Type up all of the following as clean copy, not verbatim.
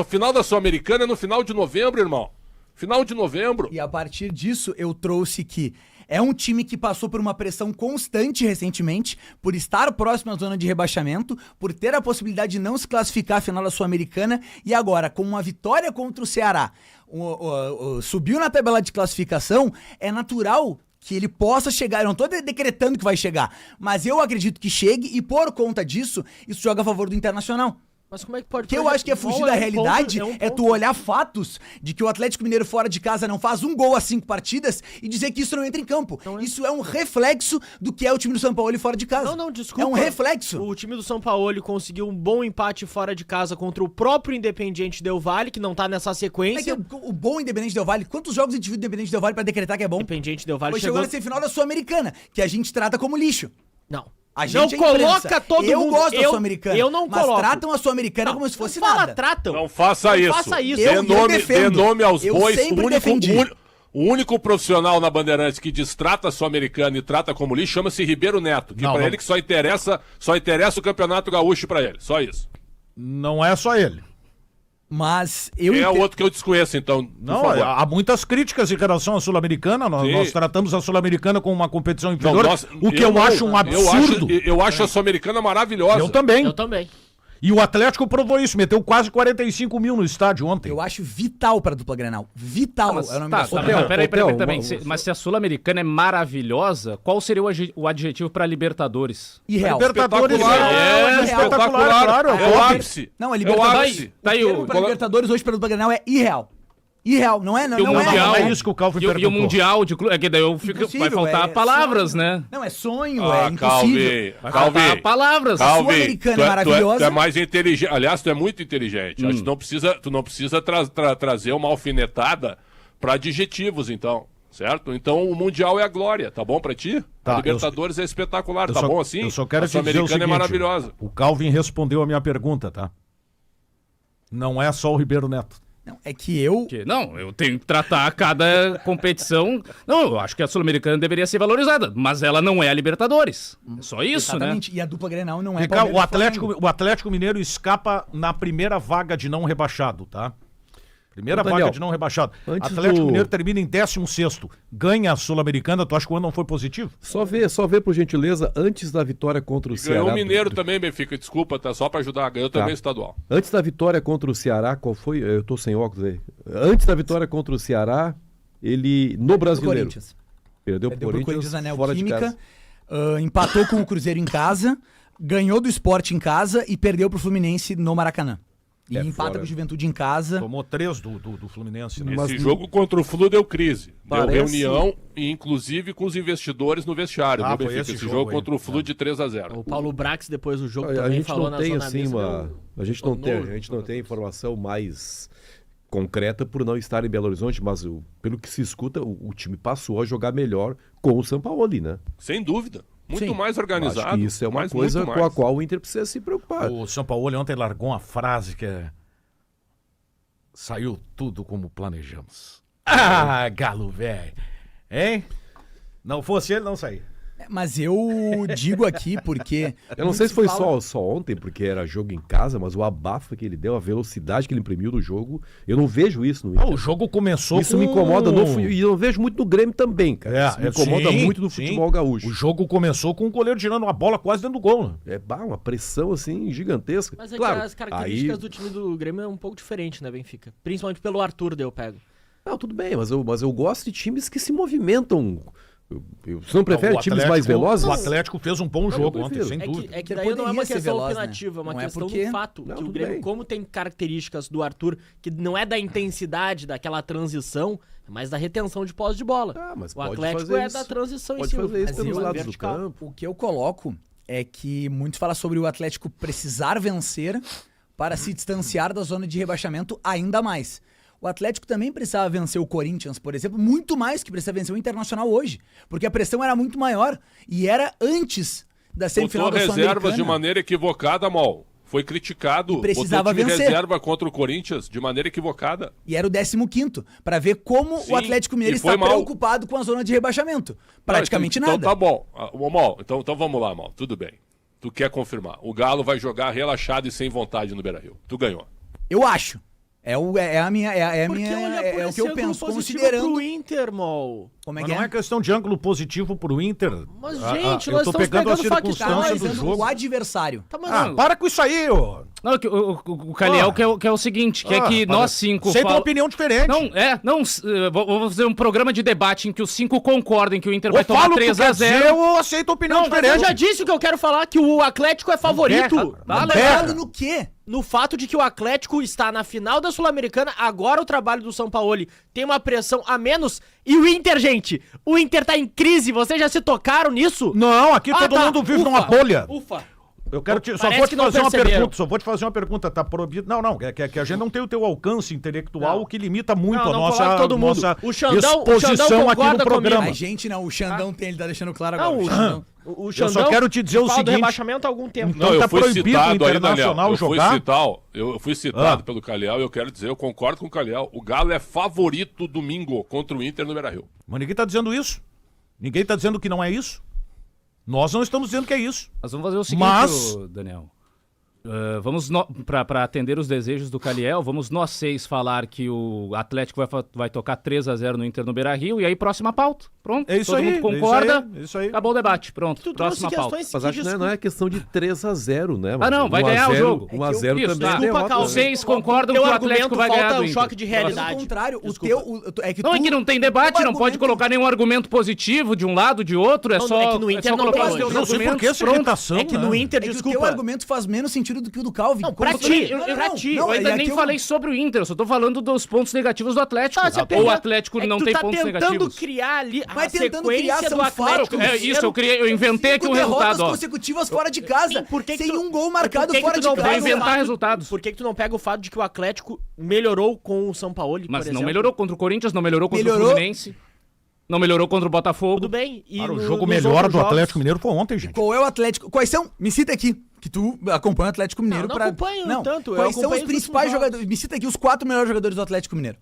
final da Sul-Americana é no final de novembro, irmão. Final de novembro. E a partir disso, eu trouxe que é um time que passou por uma pressão constante recentemente, por estar próximo à zona de rebaixamento, por ter a possibilidade de não se classificar à final da Sul-Americana, e agora, com uma vitória contra o Ceará, subiu na tabela de classificação, é natural que ele possa chegar. Eu não tô decretando que vai chegar, mas eu acredito que chegue, e por conta disso, isso joga a favor do Internacional. Mas como é que pode... Que eu acho que é fugir da realidade, é tu olhar fatos de que o Atlético Mineiro fora de casa não faz um gol a 5 partidas e dizer que isso não entra em campo. Então, isso é um reflexo do que é o time do São Paulo fora de casa. Não, desculpa. É um reflexo. O time do São Paulo conseguiu um bom empate fora de casa contra o próprio Independiente Del Valle, que não tá nessa sequência. É que o bom Independiente Del Valle, quantos jogos a gente viu do Independiente Del Valle pra decretar que é bom? Independiente Del Valle Foi chegou na semifinal da Sul-Americana, que a gente trata como lixo. Não. A gente não coloca todo mundo. Eu gosto da Sul-Americana. Eu não coloco. Mas tratam a Sul-Americana como se fosse nada. Tratam. Não faça isso. Faça isso. Dê nome aos bois. Defendi. O único profissional na Bandeirantes que destrata a Sul-Americana e trata como lixo chama-se Ribeiro Neto. Que pra ele que só interessa o Campeonato Gaúcho pra ele. Só isso. Não é só ele. Mas eu É o outro que eu desconheço, então. Não, há muitas críticas em relação à Sul-Americana. Nós tratamos a Sul-Americana como uma competição inferior. Eu acho um absurdo. Eu acho a Sul-Americana maravilhosa. Eu também. Eu também. E o Atlético provou isso, meteu quase 45 mil no estádio ontem. Eu acho vital pra dupla Grenal. Vital é o nome da Peraí também. Mas se a Sul-Americana é maravilhosa, qual seria o adjetivo pra Libertadores? Irreal. Libertadores espetacular, claro. É o ápice. Não, a Libertadores. Tá aí O pra Libertadores hoje pra dupla Grenal é irreal. Irreal, não é? Não é isso que o Calvin perguntou. E o Mundial de clube, é que daí vai faltar palavras, sonho. né? Não, é sonho, é impossível. Vai faltar palavras. A Sul-Americana é maravilhosa. Tu é mais inteligente. Aliás, tu é muito inteligente. Acho que tu não precisa trazer uma alfinetada pra adjetivos, então. Certo? Então o Mundial é a glória, tá bom pra ti? Tá, a Libertadores é espetacular, tá bom assim? Eu só quero a te dizer o seguinte, é maravilhosa. O Calvin respondeu a minha pergunta, tá? Não é só o Ribeiro Neto. Não, é que eu... Não, eu tenho que tratar cada competição... Não, eu acho que a Sul-Americana deveria ser valorizada, mas ela não é a Libertadores. É só isso, exatamente. Né? E a dupla Grenal não é... O Atlético Mineiro escapa na primeira vaga de não rebaixado, tá? Primeira vaga de não rebaixado. Atlético Mineiro termina em 16º. Ganha a Sul-Americana. Tu acha que o ano não foi positivo? Só vê, por gentileza, antes da vitória contra o Ceará. Ganhou o Mineiro também, Benfica. Desculpa, tá? Só pra ajudar. Ganhou também o estadual. Antes da vitória contra o Ceará, qual foi? Eu tô sem óculos aí. Antes da vitória contra o Ceará, ele, no Brasileiro, perdeu pro Corinthians na fora de Neoquímica, casa. Empatou com o Cruzeiro em casa, ganhou do Sport em casa e perdeu pro Fluminense no Maracanã. E empata com o Juventude em casa. Tomou 3 do Fluminense. Né? Esse jogo contra o Flu deu crise. Deu reunião, e inclusive com os investidores no vestiário. Foi esse jogo contra o Flu de 3-0. O Paulo Brax, depois do jogo, a também gente falou não tem na assim a gente não tem informação mais concreta por não estar em Belo Horizonte, mas pelo que se escuta, o time passou a jogar melhor com o Sampaoli, né? Sem dúvida. Muito mais organizado. Acho que isso é uma coisa com a qual o Inter precisa se preocupar. O Sampaoli ontem largou uma frase que é: saiu tudo como planejamos. Ah, galo velho. Hein? Não fosse ele, não saía. Mas eu digo aqui porque... Eu não sei se foi só ontem, porque era jogo em casa, mas o abafa que ele deu, a velocidade que ele imprimiu no jogo, eu não vejo isso no Inter. O jogo começou Isso me incomoda, e eu vejo muito no Grêmio também, cara. Isso me incomoda muito no futebol gaúcho. O jogo começou com o goleiro tirando uma bola quase dentro do gol. Né? Uma pressão assim gigantesca. Mas é claro, que as características do time do Grêmio é um pouco diferente, né, Benfica? Principalmente pelo Arthur, eu pego. Não, tudo bem, mas eu gosto de times que se movimentam. Você não prefere times mais velozes? O Atlético fez um bom jogo ontem, sem dúvida. É que daí não é uma questão opinativa, é uma questão do fato. Que o Grêmio, como tem características do Arthur, que não é da intensidade daquela transição, é mais da retenção de posse de bola. Mas o Atlético é da transição em cima. Pode fazer isso pelos lados do campo. O que eu coloco é que muito fala sobre o Atlético precisar vencer para se distanciar da zona de rebaixamento ainda mais. O Atlético também precisava vencer o Corinthians, por exemplo, muito mais que precisa vencer o Internacional hoje, porque a pressão era muito maior e era antes da semifinal da Sul-Americana. Reservas de maneira equivocada, Mol. Foi criticado. E precisava vencer. Reserva contra o Corinthians de maneira equivocada. E era o 15º, para ver como o Atlético Mineiro está preocupado com a zona de rebaixamento. Praticamente nada. Então tá bom. Mol, então vamos lá, Mol. Tudo bem. Tu quer confirmar. O Galo vai jogar relaxado e sem vontade no Beira-Rio. Tu ganhou. Eu acho. É o que eu penso, considerando pro Inter, Mol. Como é Mas que não é questão de ângulo positivo pro Inter. Mas, gente, eu nós tô estamos pegando a pegando circunstância do jogo. o adversário. Tá, mas Para com isso aí, ô. Não, o Caliel que é o seguinte, que é que nós 5... Você tem uma opinião diferente. Vamos fazer um programa de debate em que os 5 concordem que o Inter vai tomar 3-0. Eu aceito a opinião diferente. eu já disse o que eu quero falar, que o Atlético é favorito. Falando no quê? No fato de que o Atlético está na final da Sul-Americana, agora o trabalho do Sampaoli tem uma pressão a menos, e o Inter, gente, o Inter tá em crise, vocês já se tocaram nisso? Não, aqui todo mundo vive numa bolha. Ufa. Eu quero só vou te fazer uma pergunta, tá proibido. Não, é que a gente não tem o teu alcance intelectual, o que limita muito a nossa exposição aqui no programa. A gente não, o Xandão tem, ele tá deixando claro agora. O Xandão, eu só quero te dizer o seguinte, rebaixamento há algum tempo. Não, eu fui proibido citado o Internacional aí, jogar. Eu fui citado pelo Caliel e eu quero dizer, eu concordo com o Caliel, o Galo é favorito domingo contra o Inter no Beira-Rio. Mas ninguém tá dizendo isso. Ninguém tá dizendo que não é isso. Nós não estamos dizendo que é isso. Nós vamos fazer o seguinte, Daniel. Para atender os desejos do Caliel, vamos nós 6 falar que o Atlético vai tocar 3-0 no Inter no Beira-Rio, e aí próxima pauta. Pronto, é isso todo aí, mundo concorda, isso aí. Acabou o debate, pronto, próxima pauta. Mas acho que não é questão de 3-0, né? Não, vai ganhar o jogo. 1-0 também. Desculpa, Calma. Os 6 concordam que o Atlético vai ganhar do um Inter. choque de realidade. Pelo contrário, é que não tem debate, não pode colocar nenhum argumento positivo de um lado, de outro, é só que no Inter não colocar tem os teus não sei por que essa argumentos, irritação, É que no Inter, o desculpa. teu argumento faz menos sentido do que o do Calvin. Não, pra ti, eu ainda nem falei sobre o Inter, eu só tô falando dos pontos negativos do Atlético. Ou o Atlético não tem pontos negativos. Tá tentando criar ali a são sequência do Atlético. É isso, eu inventei aqui um resultado. Consecutivas fora de casa, sem um gol marcado fora de casa. Vou inventar resultados. Por que tu não pega o fato de que o Atlético melhorou com o Sampaoli, Mas não melhorou contra o Corinthians, não melhorou contra o Fluminense. Não melhorou contra o Botafogo. Tudo bem. E o jogo melhor do Atlético Mineiro foi ontem, gente. Qual é o Atlético? Quais são? Me cita aqui. Que tu acompanha o Atlético Mineiro. Não acompanho tanto. Quais são os principais jogadores? Me cita aqui os 4 melhores jogadores do Atlético Mineiro.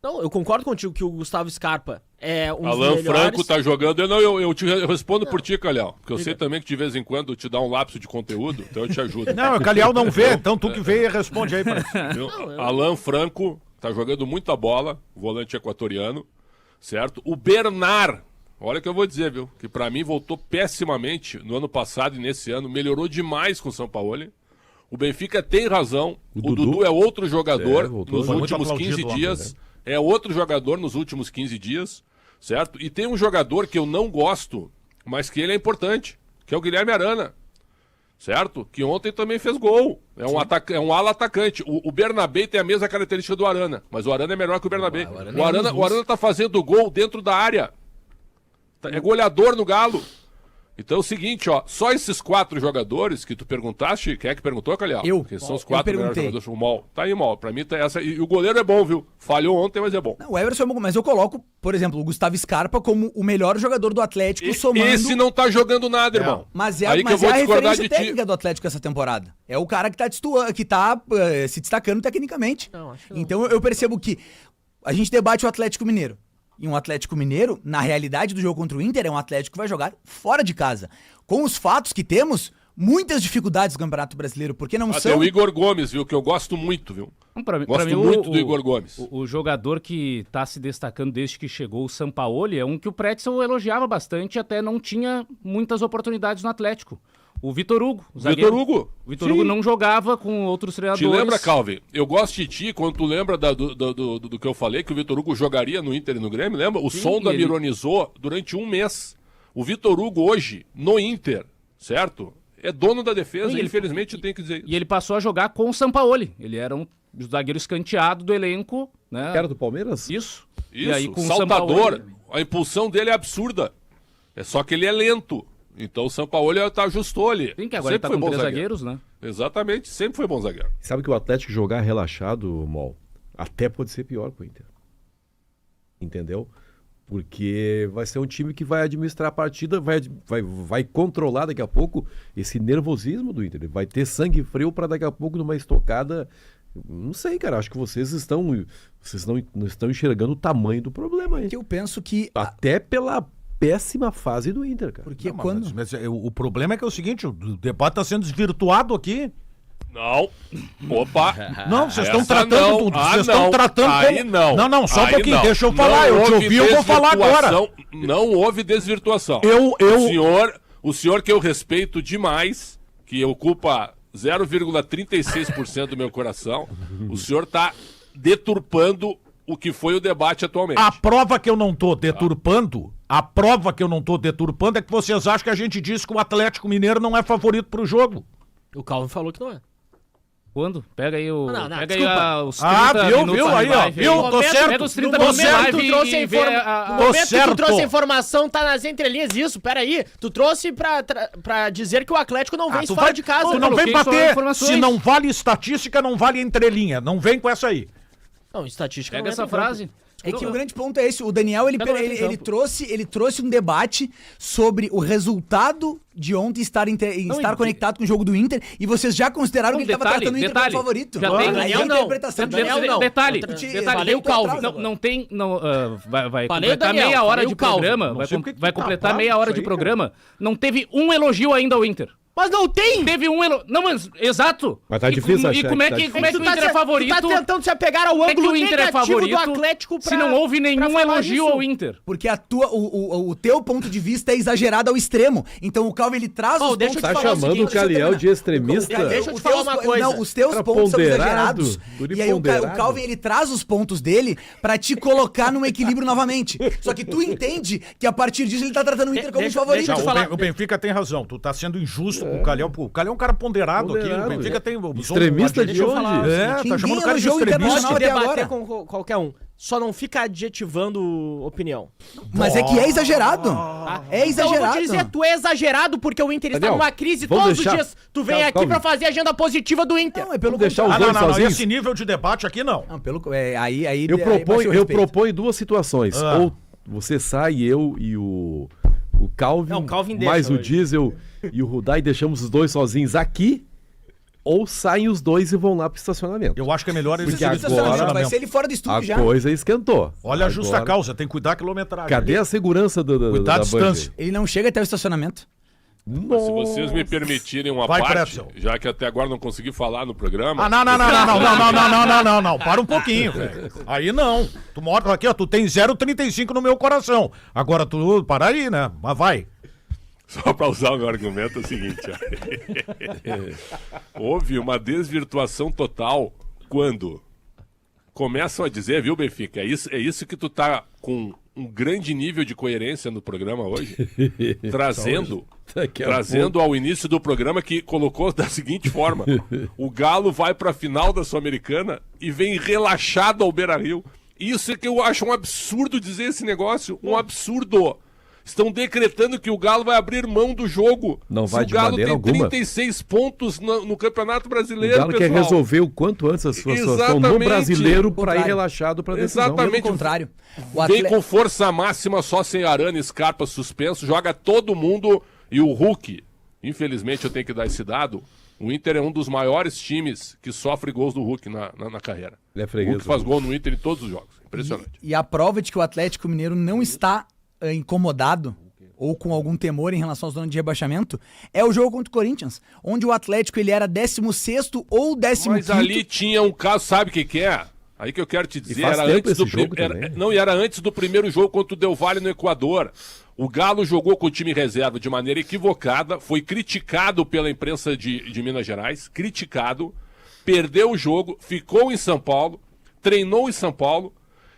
Não, eu concordo contigo que o Gustavo Scarpa é um dos Alan melhores. Franco tá jogando. Eu respondo por ti, Calhau. Porque eu sei também que de vez em quando te dá um lapso de conteúdo, então eu te ajudo. Não, o Calhau não vê, então tu que vê responde aí pra Alan Franco tá jogando muita bola, volante equatoriano, certo? O Bernard, olha o que eu vou dizer, viu? Que pra mim voltou pessimamente no ano passado e nesse ano, melhorou demais com o Sampaoli. O Benfica tem razão, o Dudu é outro jogador nos últimos 15 dias. É outro jogador nos últimos 15 dias, certo? E tem um jogador que eu não gosto, mas que ele é importante, que é o Guilherme Arana, certo? Que ontem também fez gol. É um ala atacante. O Bernabé tem a mesma característica do Arana, mas o Arana é melhor que o Bernabé. O Arana tá fazendo gol dentro da área. É goleador no Galo. Então é o seguinte, só esses 4 jogadores que tu perguntaste, quem é que perguntou, Calhau? Que são os 4 melhores jogadores. O Mol. Tá aí, Mol. Pra mim tá essa. E o goleiro é bom, viu? Falhou ontem, mas é bom. Não, o Everson é bom, mas eu coloco, por exemplo, o Gustavo Scarpa como o melhor jogador do Atlético, somando... Esse não tá jogando nada, irmão. Mas é a referência técnica do Atlético essa temporada. É o cara que tá se destacando tecnicamente. Então eu percebo que a gente debate o Atlético Mineiro. E um Atlético Mineiro, na realidade do jogo contra o Inter, é um Atlético que vai jogar fora de casa. Com os fatos que temos, muitas dificuldades do Campeonato Brasileiro, porque não são... Até o Igor Gomes, viu, que eu gosto muito, viu? Gosto muito do Igor Gomes. O jogador que tá se destacando desde que chegou o Sampaoli é um que o Pretzel elogiava bastante, até não tinha muitas oportunidades no Atlético. O Vitor Hugo. O Vitor Hugo não jogava com outros treinadores. Te lembra, Calvin? Eu gosto de ti quando tu lembra do que eu falei, que o Vitor Hugo jogaria no Inter e no Grêmio, lembra? O Sonda me ironizou durante um mês. O Vitor Hugo hoje, no Inter, certo? É dono da defesa, infelizmente eu tenho que dizer isso. E ele passou a jogar com o Sampaoli. Ele era um zagueiro escanteado do elenco, né? Era do Palmeiras? Isso. E aí, com saltador. A impulsão dele é absurda. É só que ele é lento. Então o Sampaoli ajustou ali. Sim, que agora ele tá com 3 zagueiros, né? Exatamente, sempre foi bom zagueiro. Sabe que o Atlético jogar relaxado, Mol, até pode ser pior pro Inter. Entendeu? Porque vai ser um time que vai administrar a partida, vai controlar daqui a pouco esse nervosismo do Inter. Vai ter sangue frio para daqui a pouco numa estocada. Não sei, cara. Acho que vocês não estão enxergando o tamanho do problema aí. Que eu penso que... Até pela péssima fase do Inter, cara. Porque o problema é que é o seguinte, o debate está sendo desvirtuado aqui. Não. Opa. Não, vocês estão Essa tratando não. tudo. Ah, Vocês estão não. tratando Aí como... não. Não, só um Aí pouquinho, não. deixa eu falar. Não Eu te houve ouvi, eu vou falar agora. desvirtuação. Não houve desvirtuação. O senhor que eu respeito demais, que ocupa 0,36% do meu coração, o senhor tá deturpando o que foi o debate atualmente. A prova que eu não tô deturpando, é que vocês acham que a gente disse que o Atlético Mineiro não é favorito pro jogo. O Calvin falou que não é. Quando? Pega aí o. Não, pega desculpa. aí os 30 viu, minutos viu? de Aí, ó. live Viu? aí. Tô certo. Pega os 30 No minutos de momento live que tu trouxe a e vê informação. No momento que certo. tu trouxe a informação, tá nas entrelinhas isso. Pera aí. Tu trouxe pra dizer que o Atlético não vence fora de casa. Tu não vem coloquei só bater. informações. Se não vale estatística, não vale entrelinha. Não vem com essa aí. Não, estatística Pega não essa entra em campo. frase. É que o grande ponto é esse. O Daniel, ele trouxe um debate sobre o resultado de ontem estar conectado com o jogo do Inter e vocês já consideraram que ele estava tratando o Inter como favorito. Já tem, Daniel a não. interpretação do Daniel Daniel não. Detalhe, Falei o Calvin. não tem, vai Falei o completar Daniel, meia hora falei de o Calvin. programa, Não sei porque que vai tá completar bravo meia hora isso de aí, programa, não teve um elogio ainda ao Inter. Mas não tem! Teve um elogio. Não, mas exato. Mas tá difícil E achar como é que que, tá como é que o Tu Inter é favorito? Tu tá tentando se apegar ao Como é que ângulo o Inter é negativo favorito do Atlético se não houve nenhum falar elogio disso? ao Inter? Porque o teu ponto de vista é exagerado ao extremo. Então o Calvin, ele traz Bom, os deixa eu pontos... te Tá falar o chamando seguinte, o Caliel de extremista? Deixa eu te falar uma coisa. Não, os teus Cara pontos são ponderado, exagerados. guri E aí o ponderado. Calvin, ele traz os pontos dele pra te colocar num equilíbrio novamente. Só que tu entende que a partir disso ele tá tratando o Inter como Deixa- favorito. deixa eu te falar. O Benfica tem razão. Tu tá sendo injusto com o Calhão. O Calhão é um cara ponderado aqui. O Benfica tem... Extremista de Deixa eu onde? falar. É, tá Ninguém chamando o cara de elogiou o extremista. Internacional Pode até debater agora. com qualquer um. Só não fica adjetivando opinião. Mas é que é exagerado. É Então eu vou exagerado. te dizer, tu é exagerado porque o Inter está Daniel, numa crise vamos todos os deixar- dias. Tu vem Calma, aqui pra calma. fazer a agenda positiva do Inter. Não, é pelo Vamos deixar os contrário. dois sozinhos. Esse nível de debate aqui não. Não, aí Eu baixou o proponho respeito. duas situações. Ah. Ou você sai, eu e o Calvin, Não, o Calvin deixa mais o hoje. Diesel e o Rudai, deixamos os dois sozinhos aqui, ou saem os dois e vão lá pro estacionamento. Eu acho que é melhor eles Porque irem pro agora- Vai estacionamento. ser ele fora do estúdio A já. coisa esquentou. Olha a justa Agora, causa, tem que cuidar a quilometragem. Cadê a segurança Cuidar a da distância. Ele não chega até o estacionamento. Mas se vocês me permitirem uma Vai, parte, Pretzel. já que até agora não consegui falar no programa. Ah, não. Para um pouquinho, velho. Aí não. Tu mora aqui, ó, tu tem 0,35 no meu coração. Agora tu, para aí, né? Mas vai. Só para usar o meu argumento é o seguinte: ó. Houve uma desvirtuação total quando começam a dizer, viu, Benfica? É isso que tu tá com um grande nível de coerência no programa hoje, trazendo ao início do programa que colocou da seguinte forma: o Galo vai para a final da Sul-Americana e vem relaxado ao Beira-Rio. Isso é que eu acho um absurdo dizer esse negócio, um absurdo. Estão decretando que o Galo vai abrir mão do jogo. Não vai Se de o Galo maneira tem alguma. 36 pontos no Campeonato O Brasileiro, Galo quer pessoal. resolver o quanto antes a sua situação no Exatamente. brasileiro para ir Contrário. relaxado para decisão. Exatamente. Pelo contrário. O Vem atle- com força máxima só sem Arana, Scarpa suspenso, joga todo mundo e o Hulk. Infelizmente eu tenho que dar esse dado. O Inter é um dos maiores times que sofre gols do Hulk na carreira. Ele é O freguês. Hulk faz gol no Inter em todos os jogos. Impressionante. E a prova de que o Atlético Mineiro não está incomodado ou com algum temor em relação aos zonas de rebaixamento é o jogo contra o Corinthians, onde o Atlético ele era 16º ou 15º. Mas ali tinha um caso, sabe o que é? Aí que eu quero te dizer, faz era tempo antes do esse jogo também. era antes do primeiro jogo contra o Del Valle no Equador. O Galo jogou com o time reserva de maneira equivocada, foi criticado pela imprensa de Minas Gerais, criticado, perdeu o jogo, ficou em São Paulo, treinou em São Paulo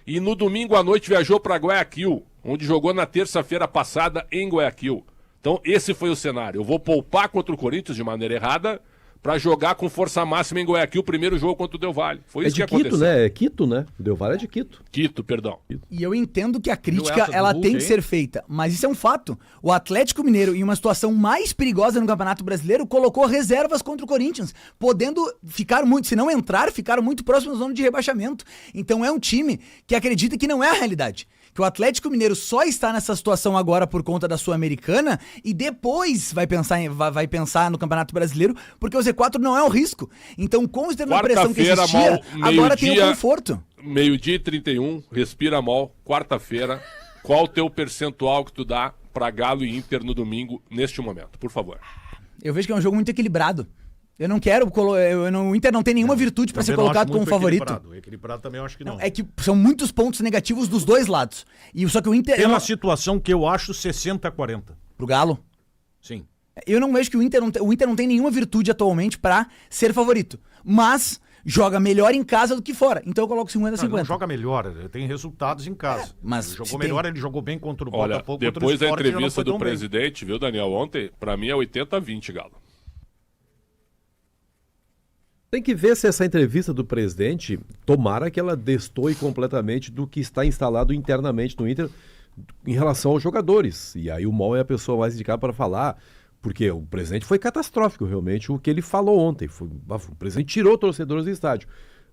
e no domingo à noite viajou para Guayaquil, onde jogou na terça-feira passada em Guayaquil. Então esse foi o cenário. Eu vou poupar contra o Corinthians de maneira errada para jogar com força máxima em Guayaquil o primeiro jogo contra o Del Valle. Foi É isso que de Quito, aconteceu. né? É Quito, né? O Del Valle é de Quito. Quito, perdão. E eu entendo que a Viu crítica essa do ela Hulk tem aí? que ser feita, mas isso é um fato. O Atlético Mineiro, em uma situação mais perigosa no Campeonato Brasileiro, colocou reservas contra o Corinthians, podendo ficar muito, se não entrar, ficar muito próximo da zona de rebaixamento. Então é um time que acredita que não é a realidade. Que o Atlético Mineiro só está nessa situação agora por conta da Sul-Americana e depois vai pensar no Campeonato Brasileiro, porque o Z4 não é um risco. Então, considerando a pressão que Quarta-feira, existia, Mal, agora tem o meio-dia. conforto. 12h31, respira mal, quarta-feira. Qual o teu percentual que tu dá para Galo e Inter no domingo, neste momento, por favor? Eu vejo que é um jogo muito equilibrado. Eu não quero. O Inter não tem nenhuma virtude pra ser colocado como favorito. Equilibrado também eu acho que não. É que são muitos pontos negativos dos dois lados. Só que o Inter. Tem uma situação que eu acho 60-40. Pro Galo? Sim. Eu não vejo que o Inter não tem nenhuma virtude atualmente pra ser favorito. Mas joga melhor em casa do que fora. Então eu coloco 50-50. Ele não joga melhor, ele tem resultados em casa. Mas ele jogou melhor, ele jogou bem contra o Olha, Botafogo. depois da entrevista do presidente, viu, Daniel, ontem, pra mim é 80-20, Galo. Tem que ver se essa entrevista do presidente, tomara que ela destoe completamente do que está instalado internamente no Inter em relação aos jogadores. E aí o Mol é a pessoa mais indicada para falar, porque o presidente foi catastrófico realmente o que ele falou ontem. O presidente tirou torcedores do estádio.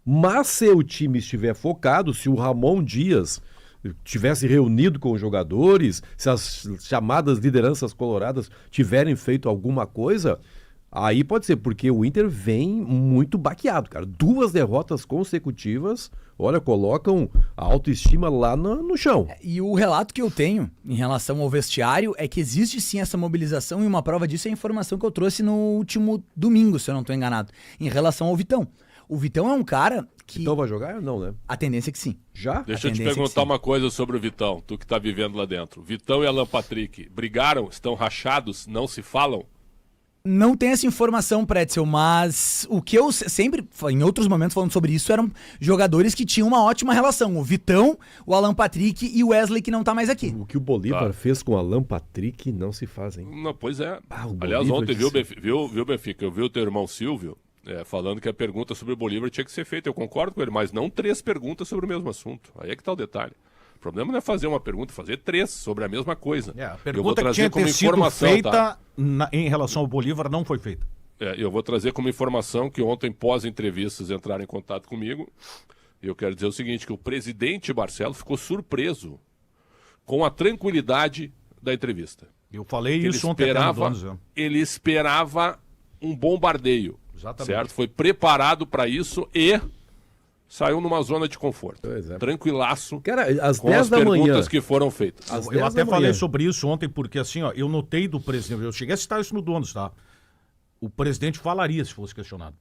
Mas se o time estiver focado, se o Ramon Dias tivesse reunido com os jogadores, se as chamadas lideranças coloradas tiverem feito alguma coisa, aí pode ser, porque o Inter vem muito baqueado, cara. 2 derrotas consecutivas, olha, colocam a autoestima lá no chão. E o relato que eu tenho em relação ao vestiário é que existe sim essa mobilização, e uma prova disso é a informação que eu trouxe no último domingo, se eu não estou enganado, em relação ao Vitão. O Vitão é um cara que... Vitão vai jogar ou não, né? A tendência é que sim. Já? Deixa eu te perguntar uma coisa sobre o Vitão, tu que tá vivendo lá dentro. Vitão e Alan Patrick brigaram, estão rachados, não se falam? Não tem essa informação, Pretzel, mas o que eu sempre, em outros momentos falando sobre isso, eram jogadores que tinham uma ótima relação. O Vitão, o Alan Patrick e o Wesley, que não tá mais aqui. O que o Bolívar fez com o Alan Patrick não se faz, hein? Não, pois é. O Aliás, Bolívar ontem, disse... viu, Benfica, eu vi o teu irmão Silvio falando que a pergunta sobre o Bolívar tinha que ser feita. Eu concordo com ele, mas não 3 perguntas sobre o mesmo assunto. Aí é que tá o detalhe. O problema não é fazer uma pergunta, fazer 3 sobre a mesma coisa. A pergunta que tinha que ter sido feita em relação ao Bolívar não foi feita. Eu vou trazer como informação que ontem, pós-entrevistas, entraram em contato comigo. E eu quero dizer o seguinte, que o presidente Barcelos ficou surpreso com a tranquilidade da entrevista. Eu falei isso ontem. Ele esperava um bombardeio. Exatamente. Certo? Foi preparado para isso e saiu numa zona de conforto. Tranquilaço. Cara, às com 10 as da perguntas manhã que foram feitas. Eu até falei sobre isso ontem, porque assim, ó, eu notei do presidente, eu cheguei a citar isso no Donos, tá? O presidente falaria se fosse questionado.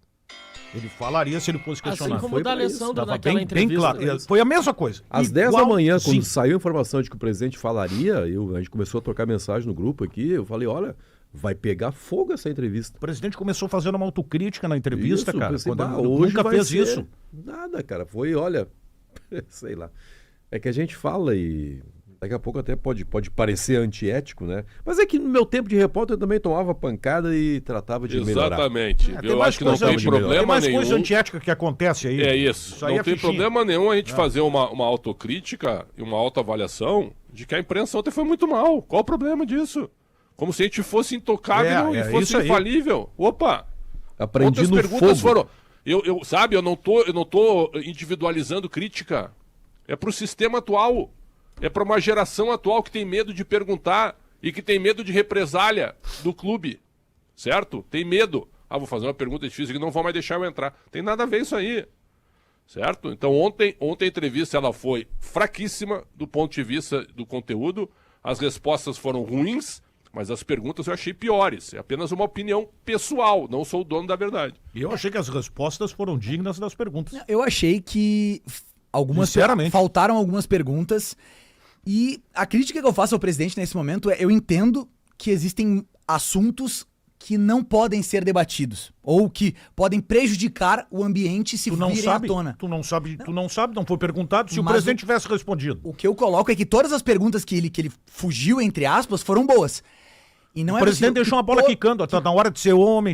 Ele falaria se ele fosse questionado. Assim como o D'Alessandro naquela bem entrevista. claro. Foi a mesma coisa. Às 10 da manhã, quando saiu a informação de que o presidente falaria, a gente começou a trocar mensagem no grupo aqui, eu falei, olha, vai pegar fogo essa entrevista. O presidente começou fazendo uma autocrítica na entrevista, isso, cara. Pensei, Hoje nunca fez isso. Nada, cara. Foi, olha, sei lá. É que a gente fala e daqui a pouco até pode parecer antiético, né? Mas é que no meu tempo de repórter eu também tomava pancada e tratava de melhorar. Exatamente. Eu acho que não tem problema nenhum. Tem mais coisa antiética que acontece aí. É isso. Não tem problema nenhum a gente fazer uma autocrítica e uma autoavaliação de que a imprensa ontem foi muito mal. Qual o problema disso? Como se a gente fosse intocável e fosse infalível. Opa! Aprendi outras no perguntas fogo. foram... Eu não tô individualizando crítica. É pro sistema atual. É para uma geração atual que tem medo de perguntar e que tem medo de represália do clube. Certo? Tem medo. Vou fazer uma pergunta difícil que não vão mais deixar eu entrar. Tem nada a ver isso aí. Certo? Então ontem a entrevista ela foi fraquíssima do ponto de vista do conteúdo. As respostas foram ruins, mas as perguntas eu achei piores. É apenas uma opinião pessoal. Não sou o dono da verdade. E eu achei que as respostas foram dignas das perguntas. Eu achei que faltaram algumas perguntas. E a crítica que eu faço ao presidente nesse momento é: eu entendo que existem assuntos que não podem ser debatidos ou que podem prejudicar o ambiente se virem à tona. Tu não sabe, não foi perguntado se o presidente tivesse respondido. O que eu coloco é que todas as perguntas que ele fugiu, entre aspas, foram boas. E não o presidente deixou uma bola quicando, tá na hora de ser homem.